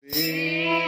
Holy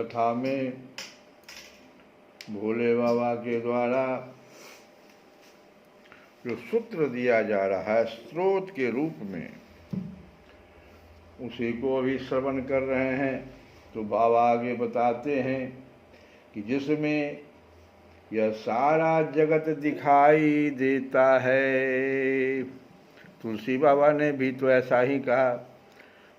कथा में भोले बाबा के द्वारा जो सूत्र दिया जा रहा है स्रोत के रूप में, उसी को अभी श्रवण कर रहे हैं। तो बाबा आगे बताते हैं कि जिसमें यह सारा जगत दिखाई देता है। तुलसी बाबा ने भी तो ऐसा ही कहा,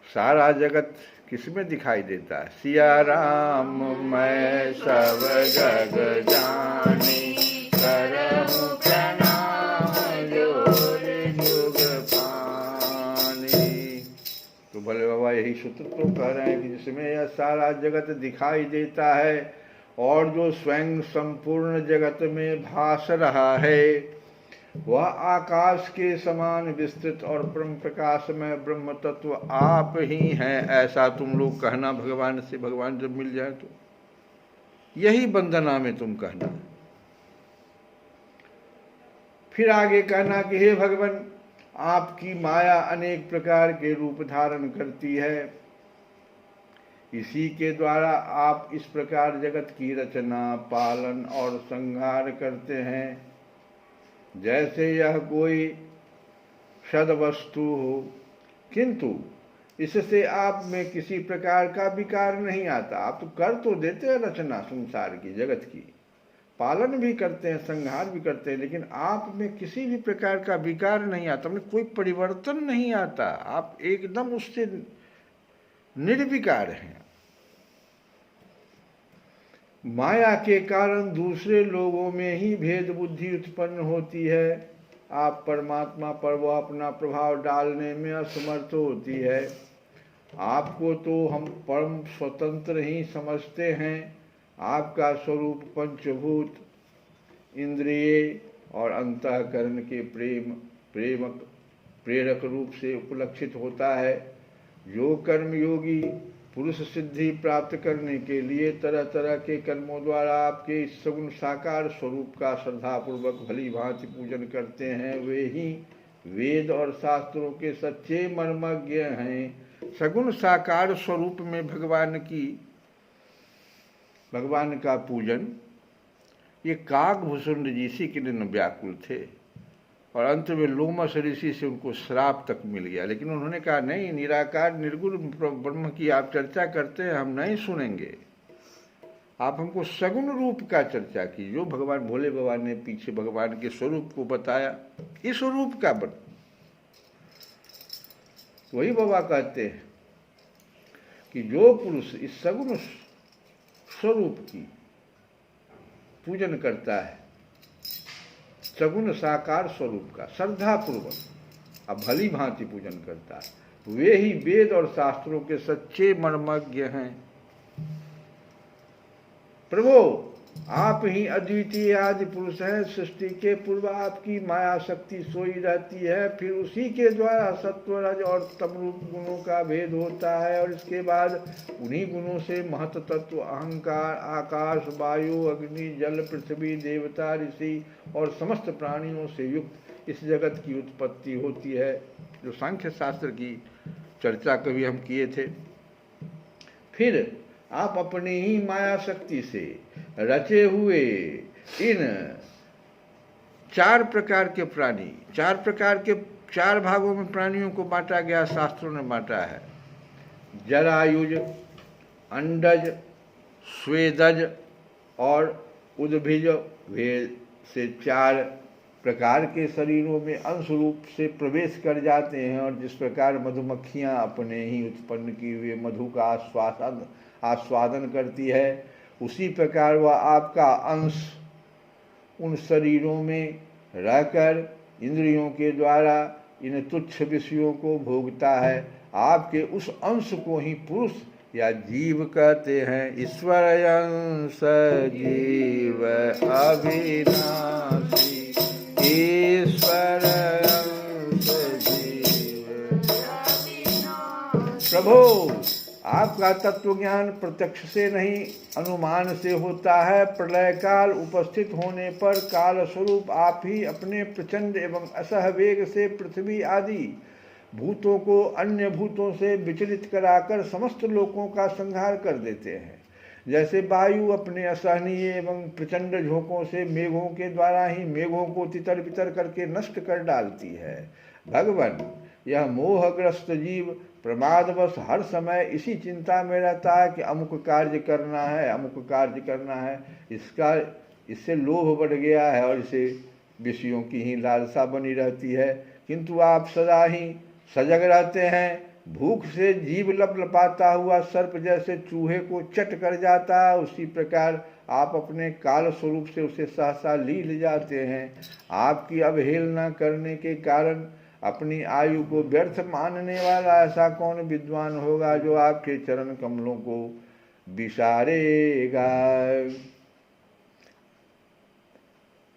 सारा जगत किसमें दिखाई देता है? सिया राम मैं सब जग जानी, करहूं प्रणाम जोर जुग पानी। तो भोले बाबा यही सूत्र तो कह रहे हैं कि जिसमें यह सारा जगत दिखाई देता है और जो स्वयं संपूर्ण जगत में भास रहा है, वह आकाश के समान विस्तृत और ब्रह्म प्रकाश में ब्रह्म तत्व आप ही हैं, ऐसा तुम लोग कहना भगवान से। भगवान जब मिल जाए तो यही वंदना में तुम कहना। फिर आगे कहना कि हे भगवान, आपकी माया अनेक प्रकार के रूप धारण करती है, इसी के द्वारा आप इस प्रकार जगत की रचना, पालन और संहार करते हैं, जैसे यह कोई सद वस्तु हो, किंतु इससे आप में किसी प्रकार का विकार नहीं आता। आप तो कर तो देते हैं रचना संसार की, जगत की, पालन भी करते हैं, संहार भी करते हैं, लेकिन आप में किसी भी प्रकार का विकार नहीं आता, मतलब कोई परिवर्तन नहीं आता। आप एकदम उससे निर्विकार हैं। माया के कारण दूसरे लोगों में ही भेद बुद्धि उत्पन्न होती है। आप परमात्मा पर वह अपना प्रभाव डालने में असमर्थ होती है। आपको तो हम परम स्वतंत्र ही समझते हैं। आपका स्वरूप पंचभूत, इंद्रिय और अंतःकरण के प्रेरक रूप से उपलक्षित होता है। जो कर्मयोगी पुरुष सिद्धि प्राप्त करने के लिए तरह तरह के कर्मों द्वारा आपके इस सगुण साकार स्वरूप का श्रद्धापूर्वक भली भांति पूजन करते हैं, वे ही वेद और शास्त्रों के सच्चे मर्मज्ञ हैं। सगुण साकार स्वरूप में भगवान का पूजन, ये काकभूषुंड जी इसी के लिए व्याकुल थे और अंत में लोमस ऋषि से उनको श्राप तक मिल गया। लेकिन उन्होंने कहा नहीं, निराकार निर्गुण ब्रह्म की आप चर्चा करते हैं, हम नहीं सुनेंगे। आप हमको सगुण रूप का चर्चा की, जो भगवान भोले बाबा ने पीछे भगवान के स्वरूप को बताया, इस स्वरूप का वही बाबा कहते हैं कि जो पुरुष इस सगुण स्वरूप की पूजन करता है, सगुण साकार स्वरूप का श्रद्धापूर्वक अब भली भांति पूजन करता है, वे ही वेद और शास्त्रों के सच्चे मर्मज्ञ हैं। प्रभु, आप ही अद्वितीय आदि पुरुष हैं। सृष्टि के पूर्व आपकी माया शक्ति सोई रहती है, फिर उसी के द्वारा सत्व, रज और तमरूप गुणों का भेद होता है और इसके बाद उन्हीं गुणों से महत तत्व, अहंकार, आकाश, वायु, अग्नि, जल, पृथ्वी, देवता, ऋषि और समस्त प्राणियों से युक्त इस जगत की उत्पत्ति होती है। जो सांख्य शास्त्र की चर्चा कभी हम किए थे। फिर आप अपनी ही माया शक्ति से रचे हुए इन चार प्रकार के प्राणी, चार भागों में प्राणियों को बांटा गया, शास्त्रों ने बांटा है। जरायुज, अंडज, स्वेदज और उद्भिज, वे से चार प्रकार के शरीरों में अंश रूप से प्रवेश कर जाते हैं। और जिस प्रकार मधुमक्खियाँ अपने ही उत्पन्न किए हुए मधु का आस्वादन करती है, उसी प्रकार वह आपका अंश उन शरीरों में रहकर इंद्रियों के द्वारा इन तुच्छ विषयों को भोगता है। आपके उस अंश को ही पुरुष या जीव कहते हैं। ईश्वर अंश जीव अविनाशी, ईश्वर अंश जीव। प्रभु, आपका तत्व ज्ञान प्रत्यक्ष से नहीं अनुमान से होता है। प्रलय काल उपस्थित होने पर काल स्वरूप आप ही अपने प्रचंड एवं असह वेग से पृथ्वी आदि भूतों को अन्य भूतों से विचलित कराकर समस्त लोकों का संहार कर देते हैं। जैसे वायु अपने असहनीय एवं प्रचंड झोंकों से मेघों के द्वारा ही मेघों को तितर बितर करके नष्ट कर डालती है, भगवान यह मोहग्रस्त जीव प्रमादवश हर समय इसी चिंता में रहता है कि अमुक कार्य करना है, अमुक कार्य करना है। इससे लोभ बढ़ गया है और इसे विषयों की ही लालसा बनी रहती है। किंतु आप सदा ही सजग रहते हैं। भूख से जीव लपलपाता हुआ सर्प जैसे चूहे को चट कर जाता है, उसी प्रकार आप अपने काल स्वरूप से उसे सहसा ले जाते हैं। आपकी अवहेलना करने के कारण अपनी आयु को व्यर्थ मानने वाला ऐसा कौन विद्वान होगा जो आपके चरण कमलों को विसारेगा।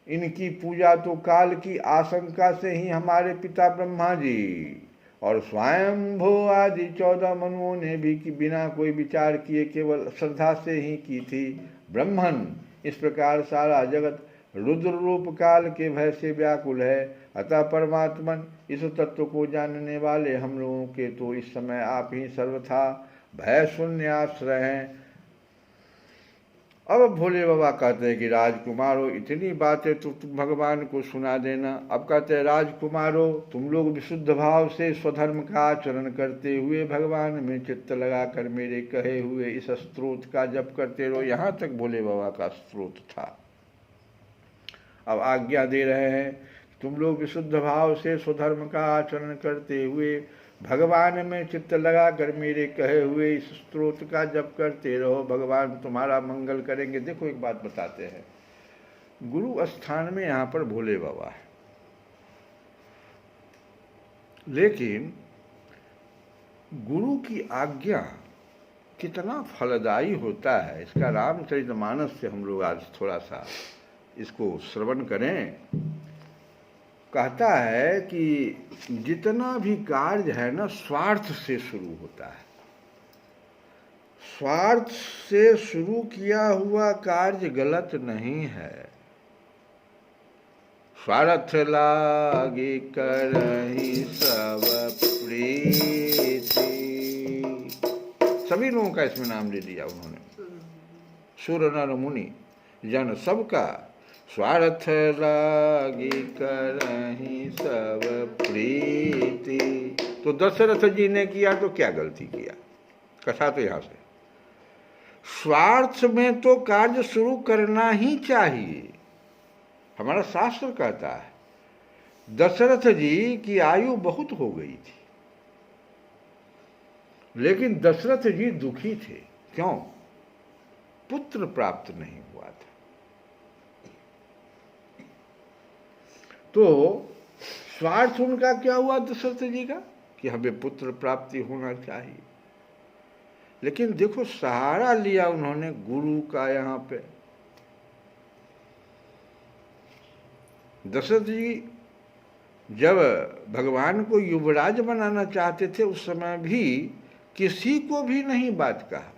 इनकी पूजा तो काल की आशंका से ही हमारे पिता ब्रह्मा जी और स्वयंभू आदि 14 मनुओं ने भी कि बिना कोई विचार किए केवल श्रद्धा से ही की थी। ब्रह्मन इस प्रकार सारा जगत रुद्र रूप काल के भय से व्याकुल है। अतः परमात्मन इस तत्व को जानने वाले हम लोगों के तो इस समय आप ही सर्वथा भय शून्य आश्रय हैं। अब भोले बाबा कहते हैं कि राजकुमारों इतनी बातें तो तुम भगवान को सुना देना। अब कहते हैं राजकुमारों तुम लोग विशुद्ध भाव से स्वधर्म का आचरण करते हुए भगवान में चित्त लगाकर मेरे कहे हुए इस स्तोत्र का जप करते रहो। यहाँ तक भोले बाबा का स्तोत्र था। अब आज्ञा दे रहे हैं तुम लोग विशुद्ध भाव से स्वधर्म का आचरण करते हुए भगवान में चित्त लगाकर मेरे कहे हुए इस स्तोत्र का जप करते रहो, भगवान तुम्हारा मंगल करेंगे। देखो एक बात बताते हैं, गुरु स्थान में यहाँ पर भोले बाबा है, लेकिन गुरु की आज्ञा कितना फलदायी होता है इसका रामचरितमानस से हम लोग आज थोड़ा सा इसको श्रवण करें। कहता है कि जितना भी कार्य है ना स्वार्थ से शुरू होता है। स्वार्थ से शुरू किया हुआ कार्य गलत नहीं है। स्वार्थ लागे करहि सब प्रीति, सभी लोगों का इसमें नाम ले लिया उन्होंने। सुर नर मुनि जन सबका स्वार्थ लागी करहि सब प्रीति। तो दशरथ जी ने किया तो क्या गलती किया, कथा तो यहां से स्वार्थ में तो कार्य शुरू करना ही चाहिए। हमारा शास्त्र कहता है दशरथ जी की आयु बहुत हो गई थी, लेकिन दशरथ जी दुखी थे। क्यों? पुत्र प्राप्त नहीं हुआ था। तो स्वार्थ उनका क्या हुआ दशरथ जी का कि हमें पुत्र प्राप्ति होना चाहिए, लेकिन देखो सहारा लिया उन्होंने गुरु का। यहाँ पे दशरथ जी जब भगवान को युवराज बनाना चाहते थे उस समय भी किसी को भी नहीं बात कहा।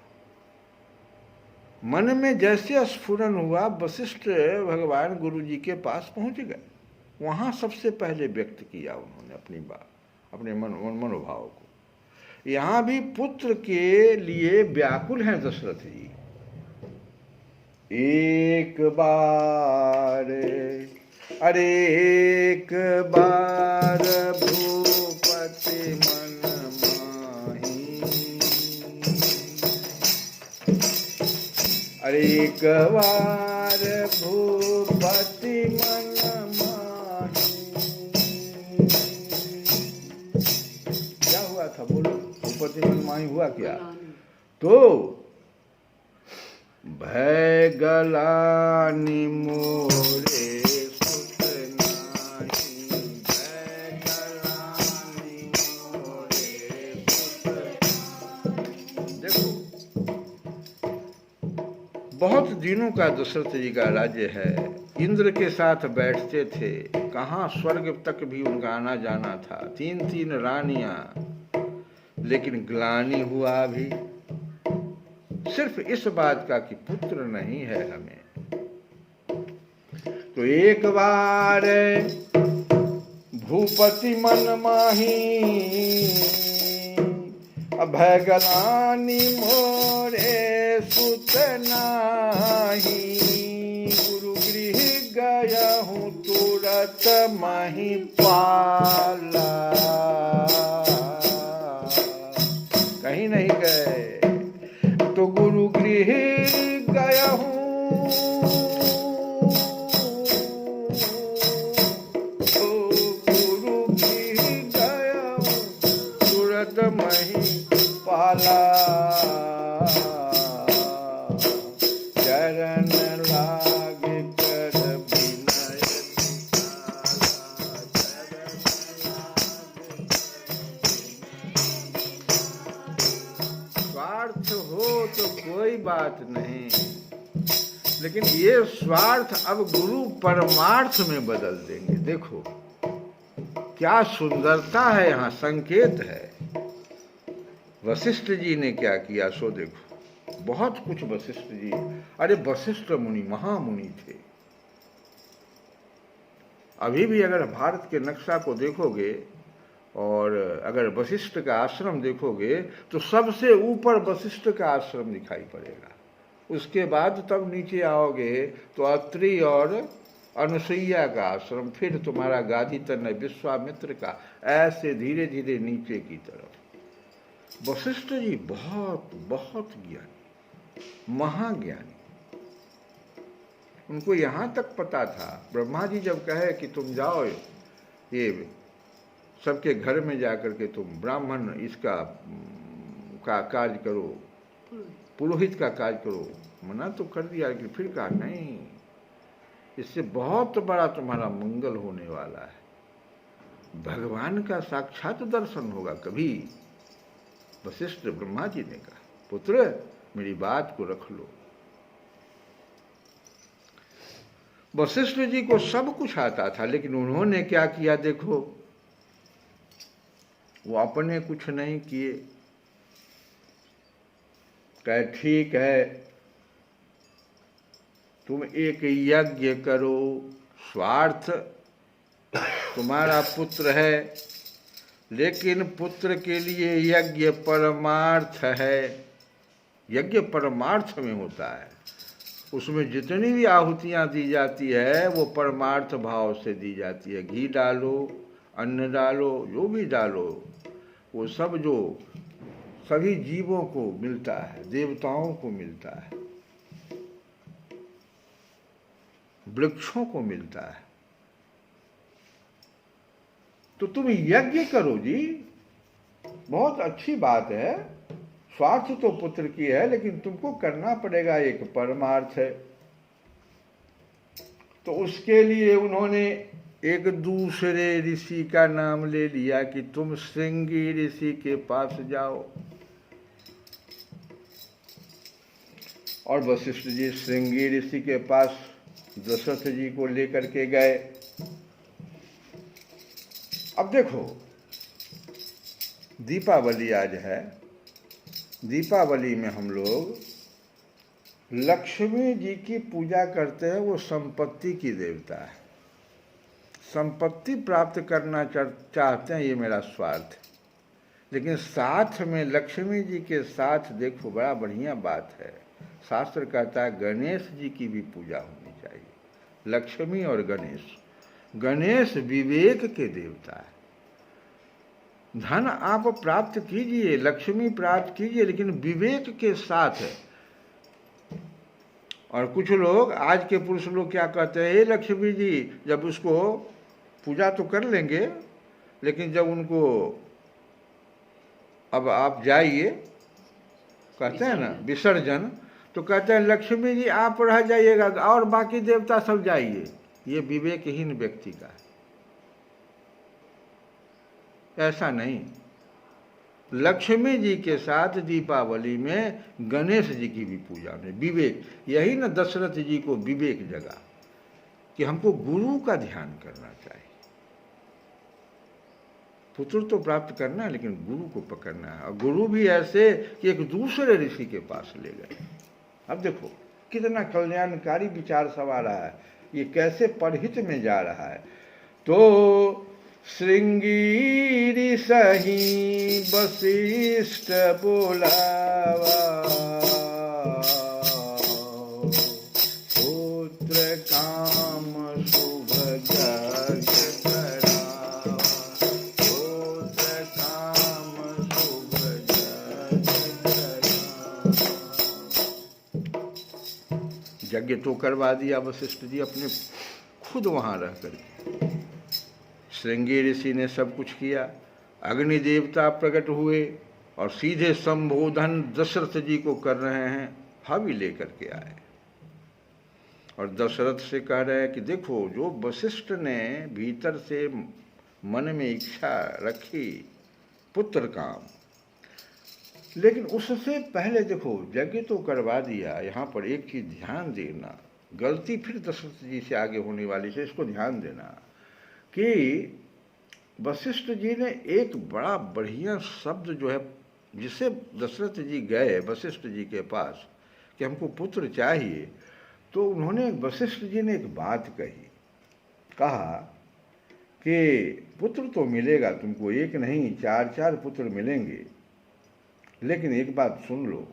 मन में जैसे स्फुरन हुआ वशिष्ठ भगवान गुरु जी के पास पहुंच गए, वहां सबसे पहले व्यक्त किया उन्होंने अपनी बात, अपने मनोभाव को। यहां भी पुत्र के लिए व्याकुल हैं दशरथ जी। एक बार अरे एक बार भूपति मन माही, अरे एक बार भूपति मन माही। क्या हुआ था बोलो? भूपति मन माही हुआ क्या? तो भय गलानि मोरे बहुत दिनों का दशरथ जी का राज्य है। इंद्र के साथ बैठते थे, कहाँ स्वर्ग तक भी उनका आना जाना था। 3 रानियां, लेकिन ग्लानि हुआ भी सिर्फ इस बात का कि पुत्र नहीं है हमें। तो एक बार भूपति मन माही, अभय गलानी मोरे सुत नाही, गुरु गृह गया हूँ तुरत मही पाला। कहीं नहीं गए तो गुरु गृह गया हूँ, गुरु गृह गया हूँ तुरत मही पाला। चरण लाग कर विनय स्वार्थ हो तो कोई बात नहीं, लेकिन ये स्वार्थ अब गुरु परमार्थ में बदल देंगे। देखो क्या सुंदरता है, यहाँ संकेत है। वशिष्ठ जी ने क्या किया सो देखो, बहुत कुछ वशिष्ठ जी। अरे वशिष्ठ मुनि महामुनि थे। अभी भी अगर भारत के नक्शा को देखोगे और अगर वशिष्ठ का आश्रम देखोगे तो सबसे ऊपर वशिष्ठ का आश्रम दिखाई पड़ेगा। उसके बाद तब नीचे आओगे तो अत्रि और अनुसुईया का आश्रम, फिर तुम्हारा गादी तनय विश्वामित्र का, ऐसे धीरे धीरे नीचे की तरफ। वशिष्ठ जी बहुत बहुत ज्ञानी, महाज्ञानी। उनको यहाँ तक पता था, ब्रह्मा जी जब कहे कि तुम जाओ ये सबके घर में जाकर के तुम ब्राह्मण इसका का कार्य करो, पुरोहित का कार्य करो, मना तो कर दिया, लेकिन फिर कहा नहीं, इससे बहुत बड़ा तुम्हारा मंगल होने वाला है, भगवान का साक्षात दर्शन होगा कभी। वशिष्ठ ब्रह्मा जी ने कहा पुत्र मेरी बात को रख लो। वशिष्ठ जी को सब कुछ आता था, लेकिन उन्होंने क्या किया देखो, वो अपने कुछ नहीं किए। कहे ठीक है तुम एक यज्ञ करो, स्वार्थ तुम्हारा पुत्र है, लेकिन पुत्र के लिए यज्ञ परमार्थ है। यज्ञ परमार्थ में होता है, उसमें जितनी भी आहुतियाँ दी जाती है वो परमार्थ भाव से दी जाती है। घी डालो, अन्न डालो, जो भी डालो, वो सब जो सभी जीवों को मिलता है, देवताओं को मिलता है, वृक्षों को मिलता है। तो तुम यज्ञ करो जी, बहुत अच्छी बात है। स्वार्थ तो पुत्र की है, लेकिन तुमको करना पड़ेगा, एक परमार्थ है। तो उसके लिए उन्होंने एक दूसरे ऋषि का नाम ले लिया कि तुम श्रृंगी ऋषि के पास जाओ। और वशिष्ठ जी श्रृंगी ऋषि के पास दशरथ जी को लेकर के गए। अब देखो दीपावली आज है, दीपावली में हम लोग लक्ष्मी जी की पूजा करते हैं। वो संपत्ति की देवता है, संपत्ति प्राप्त करना चाहते हैं, ये मेरा स्वार्थ है। लेकिन साथ में लक्ष्मी जी के साथ देखो बड़ा बढ़िया बात है, शास्त्र कहता है गणेश जी की भी पूजा होनी चाहिए। लक्ष्मी और गणेश, गणेश विवेक के देवता है। धन आप प्राप्त कीजिए, लक्ष्मी प्राप्त कीजिए, लेकिन विवेक के साथ है। और कुछ लोग, आज के पुरुष लोग क्या कहते हैं, हे लक्ष्मी जी, जब उसको पूजा तो कर लेंगे, लेकिन जब उनको अब आप जाइए, कहते हैं ना विसर्जन, तो कहते हैं लक्ष्मी जी आप रह जाइएगा और बाकी देवता सब जाइए। ये विवेकहीन व्यक्ति का है। ऐसा नहीं, लक्ष्मी जी के साथ दीपावली में गणेश जी की भी पूजा में विवेक, यही ना दशरथ जी को विवेक जगा कि हमको गुरु का ध्यान करना चाहिए। पुत्र तो प्राप्त करना है, लेकिन गुरु को पकड़ना है। और गुरु भी ऐसे कि एक दूसरे ऋषि के पास ले गए। अब देखो कितना कल्याणकारी विचार सब आ रहा है, ये कैसे परहित में जा रहा है। तो श्रृंगी सही वशिष्ठ बोलावा, पुत्र काम शुभ जग करावा, पुत्र काम शुभ जग करावा। यज्ञ तो करवा दिया वशिष्ठ जी अपने खुद वहां रह करके। श्रृंगी ऋषि ने सब कुछ किया। अग्नि देवता प्रकट हुए और सीधे संबोधन दशरथ जी को कर रहे हैं, हवि लेकर के आए और दशरथ से कह रहे हैं कि देखो, जो वशिष्ठ ने भीतर से मन में इच्छा रखी पुत्र काम, लेकिन उससे पहले देखो यज्ञ तो करवा दिया। यहाँ पर एक चीज ध्यान देना, गलती फिर दशरथ जी से आगे होने वाली है, इसको ध्यान देना कि वशिष्ठ जी ने एक बड़ा बढ़िया शब्द जो है, जिसे दशरथ जी गए वशिष्ठ जी के पास कि हमको पुत्र चाहिए, तो उन्होंने वशिष्ठ जी ने एक बात कही, कहा कि पुत्र तो मिलेगा तुमको, एक नहीं 4 पुत्र मिलेंगे, लेकिन एक बात सुन लो,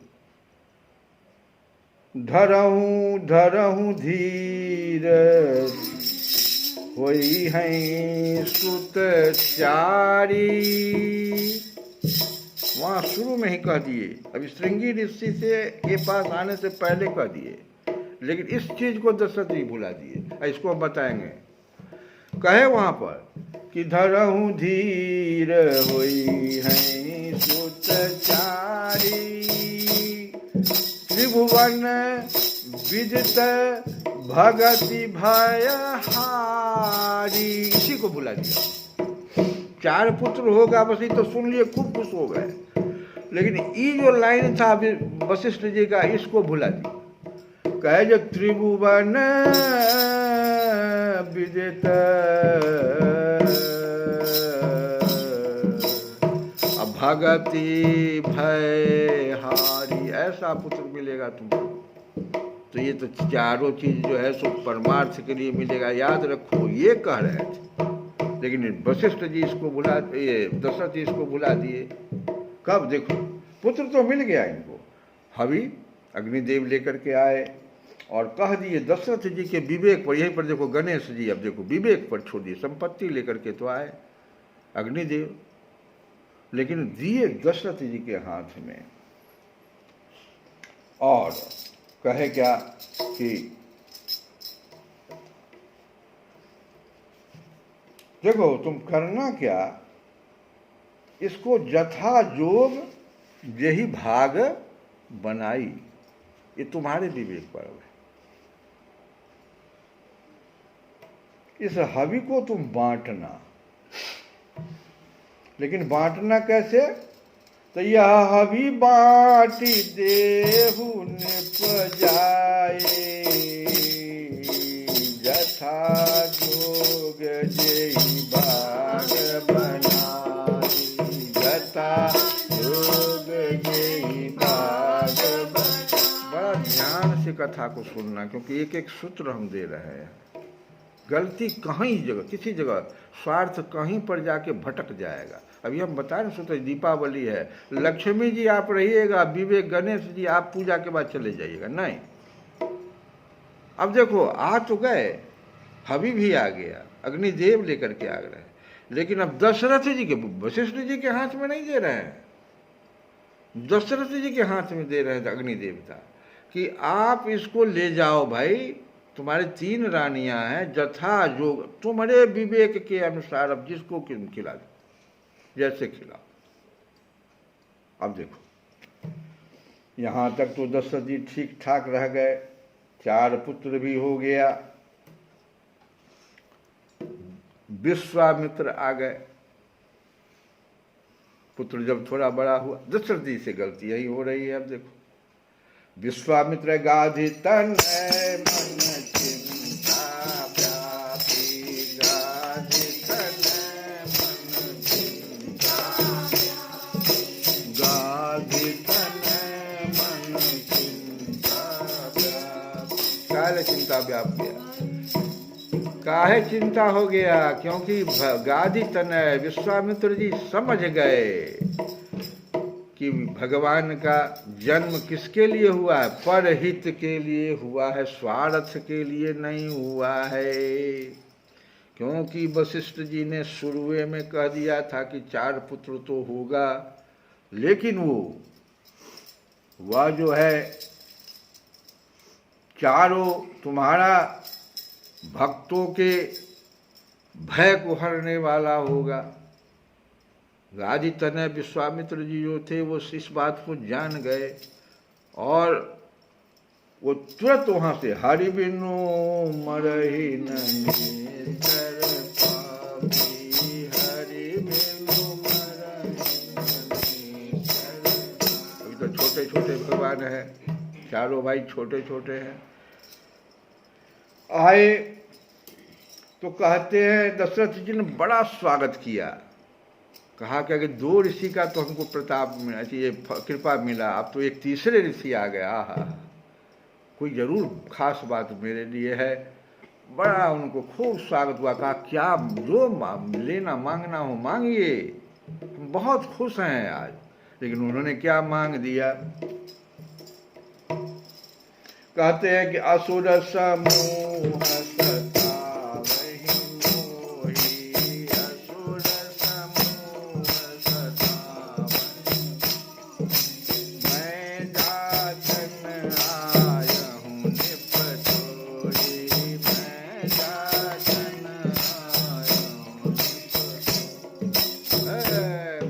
धरहूं धरहूं धीर होई हैं सुत चारी। वहां शुरू में ही कह दिए, अभी श्रृंगी ऋषि से के पास आने से पहले कह दिए, लेकिन इस चीज को दशरथ जी भुला दिए। इसको हम बताएंगे। कहे वहां पर कि धरहूं धीर होई हैं सुत चारी, त्रिभुवन विदित भगति भय हारी। इसी को बुला दिया। 4 पुत्र होगा बस, ये तो सुन लिए, खूब खुश हो गए, लेकिन ये जो लाइन था वशिष्ठ जी का, इसको भुला दिया। कहे जो त्रिभुवन विदित भगति भय हारी, ऐसा पुत्र मिलेगा तुमको। तो ये तो चारों चीज जो है सो परमार्थ के लिए मिलेगा, याद रखो, ये कह रहे थे। लेकिन वशिष्ठ जी इसको भुला, ये दशरथ जी इसको भुला दिए। कब देखो, पुत्र तो मिल गया इनको, हवि अग्निदेव लेकर के आए और कह दिए दशरथ जी के विवेक पर। यहीं पर देखो गणेश जी, अब देखो विवेक पर छोड़ दिए, संपत्ति लेकर के तो आए अग्निदेव, लेकिन दिए दशरथ जी के हाथ में। और कहे क्या कि देखो तुम करना क्या, इसको जथा जोग यही भाग बनाई, ये तुम्हारे विवेक पर है। इस हवि को तुम बांटना, लेकिन बांटना कैसे, तो यह हवि बाटी देहु निपजाए, जथा जोग जेहि भाग बनाई, जथा जोग जेहि भाग बनाई। बड़ा ध्यान से कथा को सुनना, क्योंकि एक एक सूत्र हम दे रहे हैं। गलती कहीं जगह, किसी जगह स्वार्थ कहीं पर जाके भटक जाएगा। अभी हम बता रहे सूत्र, दीपावली है, लक्ष्मी जी आप रहिएगा, विवेक गणेश जी आप पूजा के बाद चले जाइएगा, नहीं। अब देखो आ तो गए, हवि भी आ गया, अग्निदेव लेकर के आ गए, लेकिन अब दशरथ जी के, वशिष्ठ जी के हाथ में नहीं दे रहे हैं, दशरथ जी के हाथ में दे रहे थे अग्निदेवता, कि आप इसको ले जाओ भाई, तुम्हारे 3 रानियां हैं, जथा जोग तुम्हारे विवेक के अनुसार अब जिसको खिला दो, जैसे खिलाओ। अब देखो यहां तक तो दशरथ जी ठीक ठाक रह गए, 4 पुत्र भी हो गया। विश्वामित्र आ गए, पुत्र जब थोड़ा बड़ा हुआ, दशरथ जी से गलती यही हो रही है। अब देखो विश्वामित्र गाधि तन मन चिंता व्यापी, गाधि तन मन चिंता, गाधि तन मन चिंता व्यापी। काल चिंता व्याप गया, काहे चिंता हो गया, क्योंकि गादी तनय विश्वामित्र जी समझ गए कि भगवान का जन्म किसके लिए हुआ है, परहित के लिए हुआ है, स्वार्थ के लिए नहीं हुआ है। क्योंकि वशिष्ठ जी ने शुरुए में कह दिया था कि 4 पुत्र तो होगा, लेकिन वह जो है चारों तुम्हारा भक्तों के भय को हरने वाला होगा। गादी तनय विश्वामित्र जी जो थे वो इस बात को जान गए और वो तुरंत वहां से हरि बिनु मरहि ननेतर पापी, हरि बिनु मरहि ननेतर। अभी तो छोटे छोटे भगवान हैं, चारों भाई छोटे छोटे हैं। आए तो कहते हैं दशरथ जी ने बड़ा स्वागत किया, कहा कि अगर 2 ऋषि का तो हमको प्रताप मिला, ये कृपा मिला, अब तो एक तीसरे ऋषि आ गया, कोई जरूर खास बात मेरे लिए है। बड़ा उनको खूब स्वागत हुआ, कहा क्या जो लेना मांगना हो मांगिए, हम बहुत खुश हैं आज। लेकिन उन्होंने क्या मांग दिया, कहते हैं कि असुर समूह सतावहि मोहि, असुर समूह सतावहि, मैं जाचन आयहूँ निपटोहि, मैं जाचन आयहूँ निपटोहि।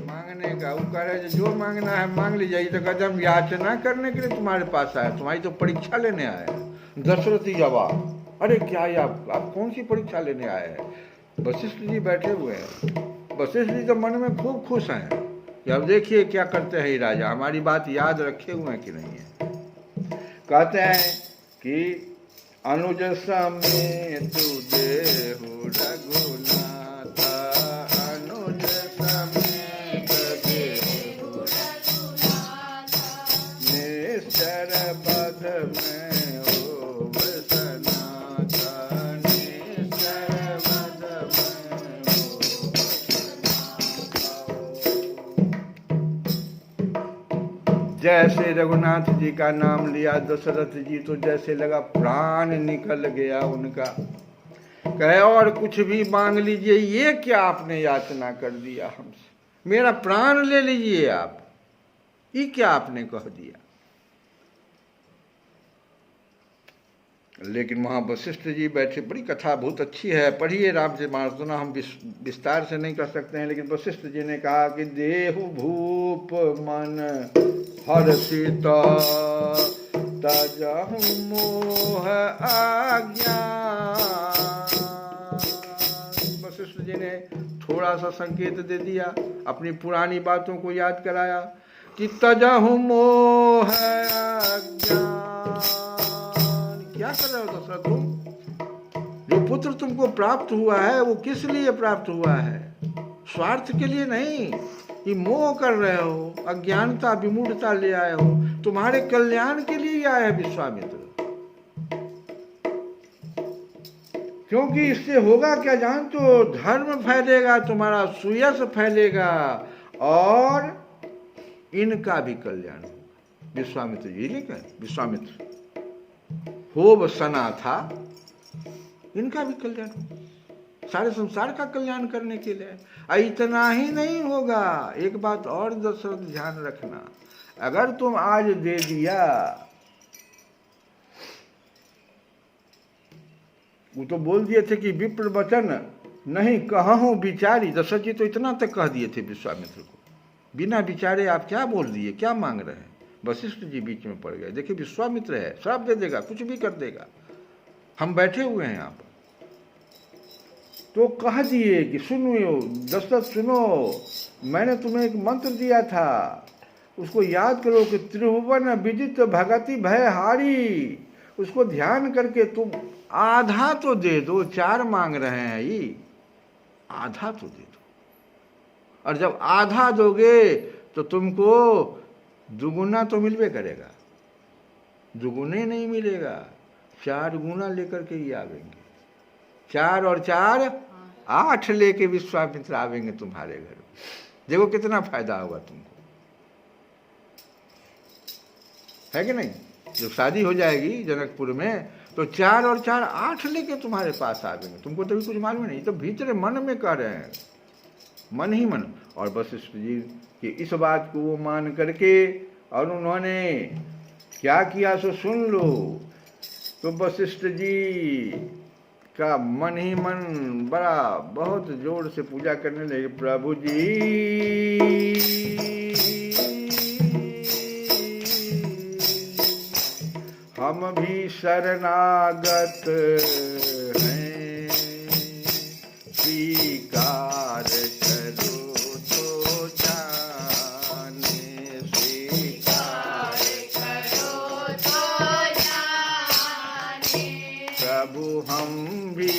मांगने का वो कह रहे जो मांगना है मांग लीजिए, तो कहते हम याचना करने के लिए तुम्हारे पास आए, तुम्हारी तो परीक्षा लेने आए हैं। दशरथ जी जवाब, अरे क्या ये आप कौन सी परीक्षा लेने आए हैं। वशिष्ठ जी बैठे हुए हैं, वशिष्ठ जी तो मन में खूब खुश हैं कि अब देखिए क्या करते हैं राजा, हमारी बात याद रखे हुए हैं कि नहीं है। कहते हैं कि अनुज समेत देहु रघुनाथ, अनुज समेत देहु रघुनाथ, निश्चर बध में हो सनाथ, निश्चर बध में हो सनाथ। जैसे रघुनाथ जी का नाम लिया दशरथ जी तो जैसे लगा प्राण निकल गया उनका। कहे और कुछ भी मांग लीजिए, ये क्या आपने याचना कर दिया हमसे, मेरा प्राण ले लीजिए आप, ये क्या आपने कह दिया। लेकिन वहाँ वशिष्ठ जी बैठे, बड़ी कथा बहुत अच्छी है, पढ़िए रामचरितमानस, हम विस्तार से नहीं कर सकते हैं। लेकिन वशिष्ठ जी ने कहा कि देहु भूप मन हर्षित, तजहु मोह अज्ञान। वशिष्ठ जी ने थोड़ा सा संकेत दे दिया, अपनी पुरानी बातों को याद कराया कि तजहु मोह अज्ञान। क्या कर रहे हो दशरथ तुम, जो पुत्र तुमको प्राप्त हुआ है वो किस लिए प्राप्त हुआ है, स्वार्थ के लिए नहीं। ये मोह कर रहे हो, अज्ञानता विमूढ़ता ले आए हो, तुम्हारे कल्याण के लिए आए हैं विश्वामित्र। क्योंकि इससे होगा क्या जानते हो, धर्म फैलेगा, तुम्हारा सुयश फैलेगा और इनका भी कल्याण होगा। विश्वामित्र जी ने कहा, विश्वामित्र होब सना था, इनका भी कल्याण होगा, सारे संसार का कल्याण करने के लिए। इतना ही नहीं होगा, एक बात और दशरथ ध्यान रखना, अगर तुम आज दे दिया, वो तो बोल दिए थे कि विप्र वचन नहीं कहूं विचारी, दशरथ जी तो इतना तक कह दिए थे विश्वामित्र को, बिना विचारे आप क्या बोल दिए, क्या मांग रहे हैं। वशिष्ठ जी बीच में पड़ गए, देखिए विश्वामित्र है, श्राप दे देगा, कुछ भी कर देगा, हम बैठे हुए हैं यहाँ पर। तो कह दिए कि सुनो दशरथ, सुनो, मैंने तुम्हें एक मंत्र दिया था, उसको याद करो कि त्रिभुवन विदित भगति भय हारी, उसको ध्यान करके तुम आधा तो दे दो, 4 मांग रहे हैं ये, आधा तो दे दो। और जब आधा दोगे तो तुमको दुगुना तो मिलवे करेगा, दुगुने नहीं मिलेगा, 4 गुना लेकर के ही आवेंगे। 4 और 4 8 लेके विश्वामित्र आवेंगे तुम्हारे घर। देखो कितना फायदा होगा तुमको, है कि नहीं? जब शादी हो जाएगी जनकपुर में तो 4 और 4 8 लेके तुम्हारे पास आवेंगे। तुमको तो भी कुछ मालूम नहीं, तो भीतर मन में कह रहे हैं, मन ही मन। और वशिष्ठ जी की इस बात को वो मान करके और उन्होंने क्या किया सो सुन लो। तो वशिष्ठ जी का मन ही मन बड़ा बहुत जोर से पूजा करने लगे। प्रभु जी हम भी शरणागत हैं, स्वीकार करो तो जाने, स्वीकार करो तो जाने। प्रभु हम भी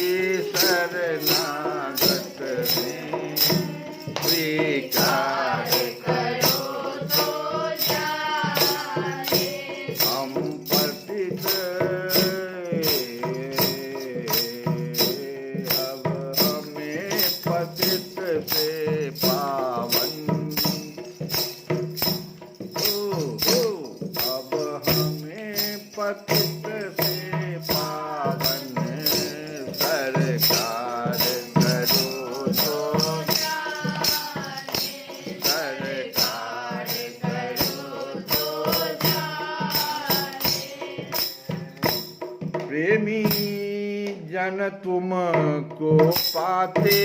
शरणागत हैं, स्वीकार प्रेमी जन तुमको पाते,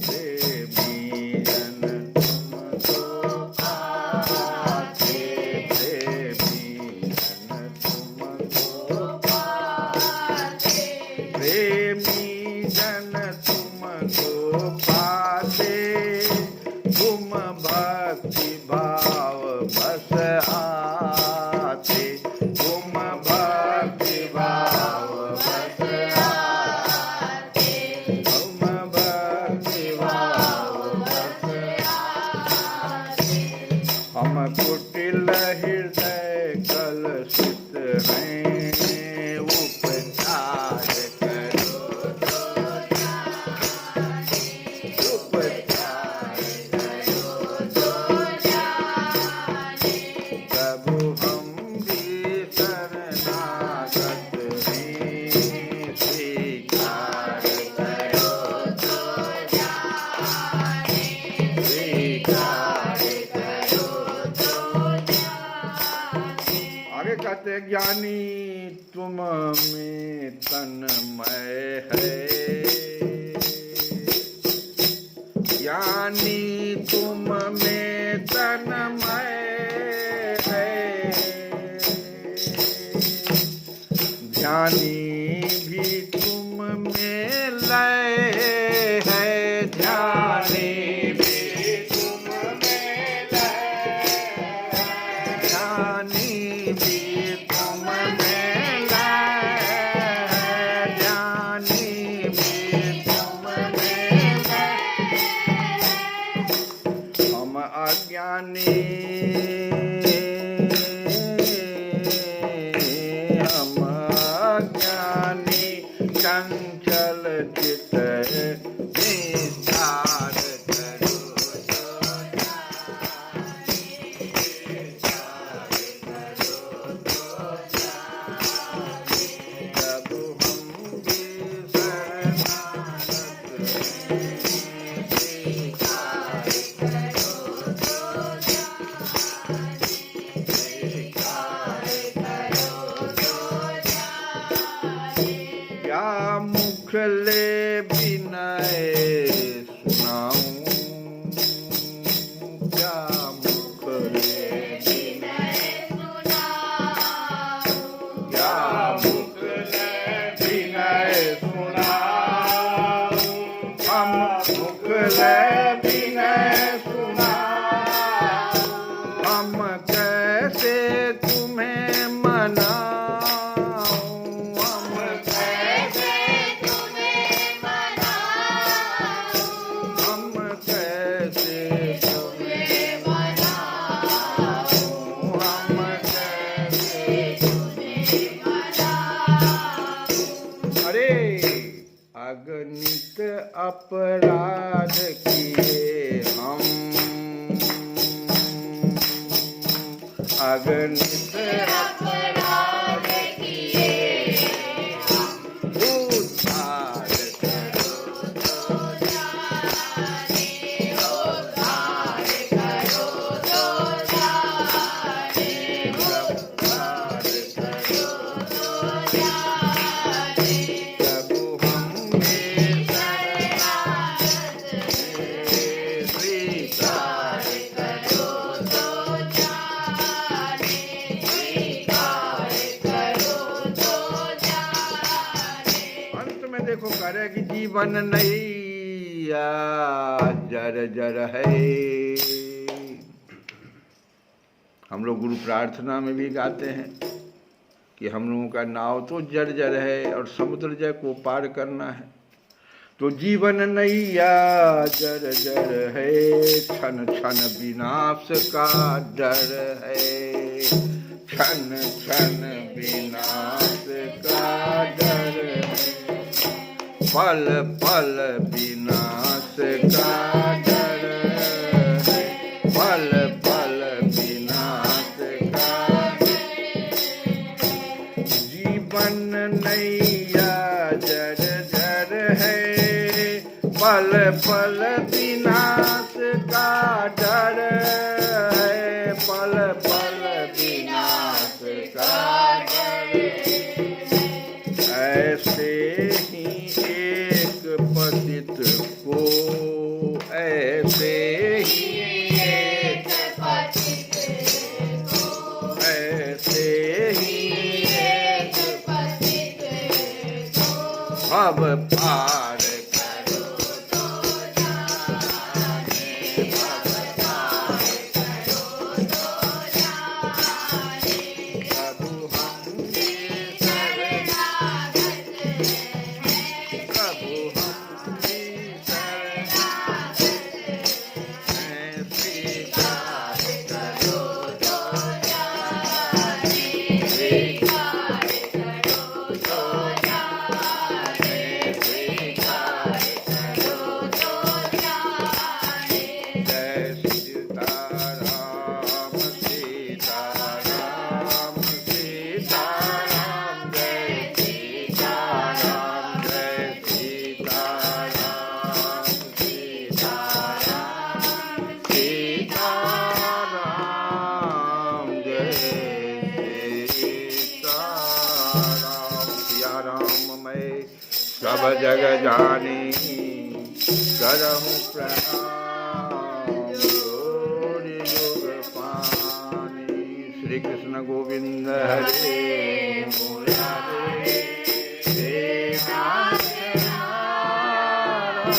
प्रेमी जन तुमको पाते, प्रेमी जन तुमको पाते, प्रेमी जन तुमको पाते, तुम भक्ति भाव बस आते, तुम भक्ति भाव बस आते, तुम भक्ति भाव बस आते। हम कुटिल हृदय कलुषित हैं, उपचार करो तो जाने, उपचार करो तो जाने। प्रभु हम भी शरणागत हैं, स्वीकार करो तो जाने, स्वीकार करो तो जाने। आगे कहते हैं ज्ञानी तुम में तन्मय है, ज्ञानी तुम में तन्मय है, ध्यानी भी तुम में लय है, ध्यानी भी तुम में लय है, ध्यानी भी तुम में लय है, ध्यानी भी तुम में लय है। हम अज्ञानी, हम अज्ञानी चंचल चित विचार करो तो जाने, विचार करो तो जाने। प्रभु हम भी शरणागत हैं, स्वीकार करो तो जाने, स्वीकार करो तो जाने। क्या मुख ले विनय सुनाऊं, क्या मुख ले विनय सुनाऊं, क्या मुख ले विनय सुनाऊं, हम मुख ले विनय सुनाऊं, हम कैसे तुम्हें मनाऊं, हम कैसे तुम्हें मनाऊं, हम कैसे तुम्हें मनाऊं, हम कैसे अगणित अपराध किए हम, अगणित अपराध किए उद्धार करो तो जाने, उद्धार करो तो जाने, उद्धार करो तो जाने। प्रभु हमें शरणागत स्वीकार करो तो जाने, स्वीकार करो तो जाने। अंत में देखो करे कि जीवन नैया जर जर है। हम लोग गुरु प्रार्थना में भी गाते हैं कि हम लोगों का नाव तो जर्जर है और समुद्र जय को पार करना है। तो जीवन नैया जर्जर है, क्षण क्षण विनाश का डर है, क्षण क्षण विनाश का डर है, पल पल विनाश का डर है, पल पल विनाश का। जीवन नैया जर जर है, पल पल विनाश का डर है, पल पल विनाश का डर। ऐसे ही एक पतित को, ऐसे ही एक पतित को, ऐसे ही एक पतित को अब पार करो तो जाने, अब पार करो तो जाने। प्रभु हमसे शरणागत हैं, प्रभु हमसे शरणागत हैं, स्वीकार करो तो जाने, स्वीकार करो तो जाने, स्वीकार करो तो जाने। जय सीताराम सीताराम सीताराम, जय सीताराम जय सीताराम सीताराम सीताराम, जय सीताराम। सिया राम मैं सब जग जानी, करहूँ प्रणाम जोरि युग पानी। श्री कृष्ण गोविंद हरे मुरारे, हे नाथ नारायण।